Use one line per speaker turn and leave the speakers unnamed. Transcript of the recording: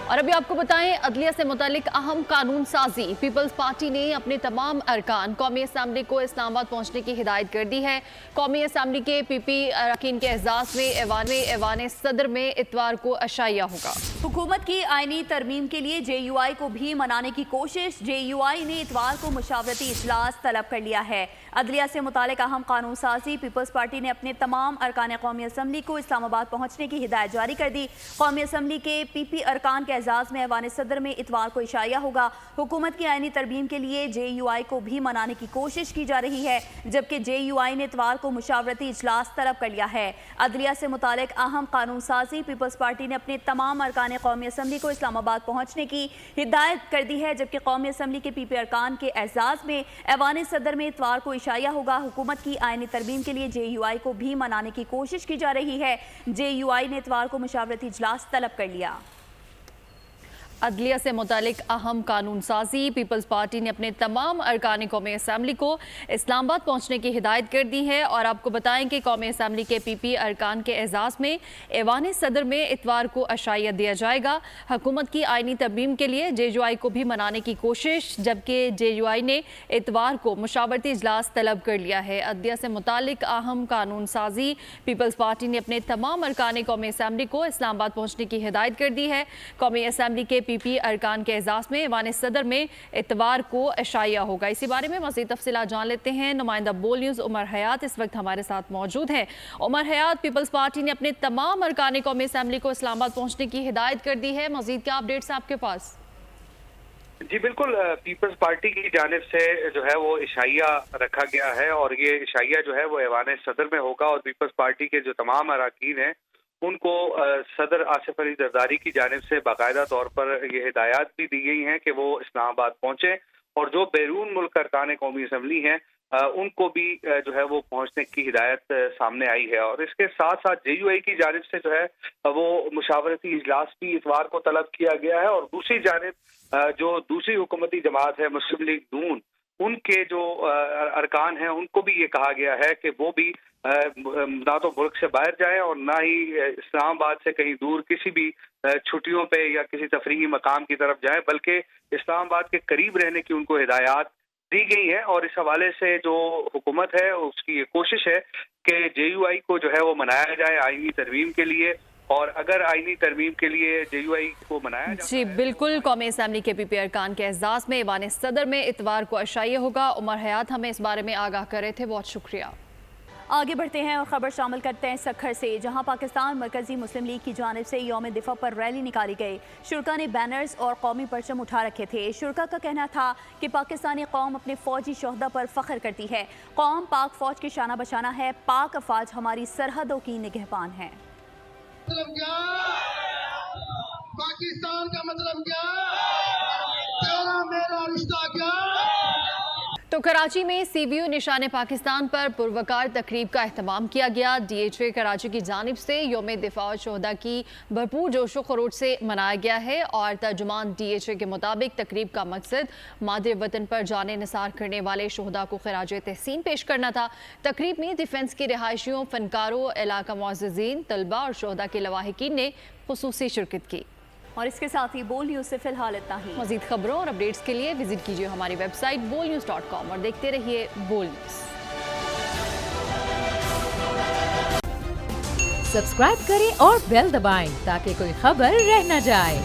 اور ابھی آپ کو بتائیں عدلیہ سے متعلق اہم قانون سازی پیپلز پارٹی نے اپنے تمام ارکان قومی اسمبلی کو اسلام آباد پہنچنے کی ہدایت کر دی ہے۔ قومی اسمبلی کے پی پی اراکین کے اعزاز میں ایوان صدر میں اتوار کو عشائیہ ہوگا۔
حکومت کی آئینی ترمیم کے لیے جے یو آئی کو بھی منانے کی کوشش، جے یو آئی نے اتوار کو مشاورتی اجلاس طلب کر لیا ہے۔ عدلیہ سے متعلق اہم قانون سازی پیپلز پارٹی نے اپنے تمام ارکان قومی اسمبلی کو اسلام آباد پہنچنے کی ہدایت جاری کر دی۔ قومی اسمبلی کے پی پی ارکان کے اعزاز میں ایوان صدر میں اتوار کو عشائیہ ہوگا۔ حکومت کی آئینی ترمیم کے لیے جے یو آئی کو بھی منانے کی کوشش کی جا رہی ہے، جبکہ جے یو آئی نے اتوار کو مشاورتی اجلاس طلب کر لیا ہے۔ عدلیہ سے متعلق اہم قانون سازی پیپلز پارٹی نے اپنے تمام ارکان قومی اسمبلی کو اسلام آباد پہنچنے کی ہدایت کر دی ہے، جبکہ قومی اسمبلی کے پی پی ارکان کے اعزاز میں ایوان صدر میں اتوار کو عشائیہ ہوگا۔ حکومت کی آئینی ترمیم کے لیے جے یو آئی کو بھی منانے کی کوشش کی جا رہی ہے، جے یو آئی نے اتوار کو مشاورتی اجلاس طلب کر لیا۔
عدلیہ سے متعلق اہم قانون سازی پیپلز پارٹی نے اپنے تمام ارکان قومی اسمبلی کو اسلام آباد پہنچنے کی ہدایت کر دی ہے، اور آپ کو بتائیں کہ قومی اسمبلی کے پی پی ارکان کے اعزاز میں ایوان صدر میں اتوار کو عشائیہ دیا جائے گا۔ حکومت کی آئینی ترمیم کے لیے جے یو آئی کو بھی منانے کی کوشش، جبکہ جے یو آئی نے اتوار کو مشاورتی اجلاس طلب کر لیا ہے۔ عدلیہ سے متعلق اہم قانون سازی پیپلز پارٹی نے اپنے تمام ارکان قومی اسمبلی کو اسلام آباد پہنچنے کی ہدایت کر دی ہے۔ قومی اسمبلی کے پی پی ارکان کے اعزاز میں ایوان صدر میں اتوار کو عشائیہ ہوگا۔ اسی بارے میں مزید تفصیلات جان لیتے ہیں، نمائندہ بول نیوز عمر حیات اس وقت ہمارے ساتھ موجود ہیں۔ عمر حیات، پیپلز پارٹی نے اپنے تمام ارکان قومی اسمبلی کو اسلام آباد پہنچنے کی ہدایت کر دی ہے، مزید کیا اپڈیٹس ہیں آپ کے پاس؟
جی بالکل، پیپلز پارٹی کی جانب سے جو ہے وہ عشائیہ رکھا گیا ہے، اور یہ عشائیہ جو ہے وہ ایوان صدر میں ہوگا، اور پیپلز پارٹی کے جو تمام اراکین ہیں ان کو صدر آصف علی زرداری کی جانب سے باقاعدہ طور پر یہ ہدایات بھی دی گئی ہیں کہ وہ اسلام آباد پہنچیں، اور جو بیرون ملک ارکان قومی اسمبلی ہیں ان کو بھی جو ہے وہ پہنچنے کی ہدایت سامنے آئی ہے۔ اور اس کے ساتھ ساتھ جے یو آئی کی جانب سے جو ہے وہ مشاورتی اجلاس بھی اتوار کو طلب کیا گیا ہے، اور دوسری جانب جو دوسری حکومتی جماعت ہے مسلم لیگ نون، ان کے جو ارکان ہیں ان کو بھی یہ کہا گیا ہے کہ وہ بھی نہ تو ملک سے باہر جائیں اور نہ ہی اسلام آباد سے کہیں دور کسی بھی چھٹیوں پہ یا کسی تفریحی مقام کی طرف جائیں، بلکہ اسلام آباد کے قریب رہنے کی ان کو ہدایات دی گئی ہیں۔ اور اس حوالے سے جو حکومت ہے اس کی یہ کوشش ہے کہ جے یو آئی کو جو ہے وہ منایا جائے آئینی ترمیم کے لیے، اور اگر آئینی ترمیم کے لیے جے یو آئی کو منایا جاتا
جی بالکل، قومی اسمبلی کے پی پی ارکان کے اعزاز میں ایوان صدر میں اتوار کو عشائیہ ہوگا۔ عمر حیات ہمیں اس بارے میں آگاہ کر رہے تھے، بہت شکریہ۔
آگے بڑھتے ہیں اور خبر شامل کرتے ہیں سکھر سے، جہاں پاکستان مرکزی مسلم لیگ کی جانب سے یوم دفاع پر ریلی نکالی گئی۔ شرکا نے بینرز اور قومی پرچم اٹھا رکھے تھے۔ شرکا کا کہنا تھا کہ پاکستانی قوم اپنے فوجی شہداء پر فخر کرتی ہے، قوم پاک فوج کی شانہ بشانہ ہے، پاک افواج ہماری سرحدوں کی نگہبان ہے۔
مطلب کیا؟ پاکستان کا مطلب کیا؟ تیرا میرا رشتہ کیا؟
تو کراچی میں سی بی یو نشان پاکستان پر پروقار تقریب کا اہتمام کیا گیا۔ ڈی ایچ اے کراچی کی جانب سے یوم دفاع شہداء کی بھرپور جوش و خروش سے منایا گیا ہے، اور ترجمان ڈی ایچ اے کے مطابق تقریب کا مقصد مادر وطن پر جان نثار کرنے والے شہداء کو خراج تحسین پیش کرنا تھا۔ تقریب میں ڈیفنس کی رہائشیوں، فنکاروں، علاقہ معززین، طلباء اور شہداء کے لواحقین نے خصوصی شرکت کی۔
اور اس کے ساتھ ہی بول نیوز سے فی الحال اتنا ہی۔
مزید خبروں اور اپڈیٹس کے لیے وزٹ کیجیے ہماری ویب سائٹ bolnews.com اور دیکھتے رہیے بول نیوز۔
سبسکرائب کریں اور بیل دبائیں تاکہ کوئی خبر رہ نہ جائے۔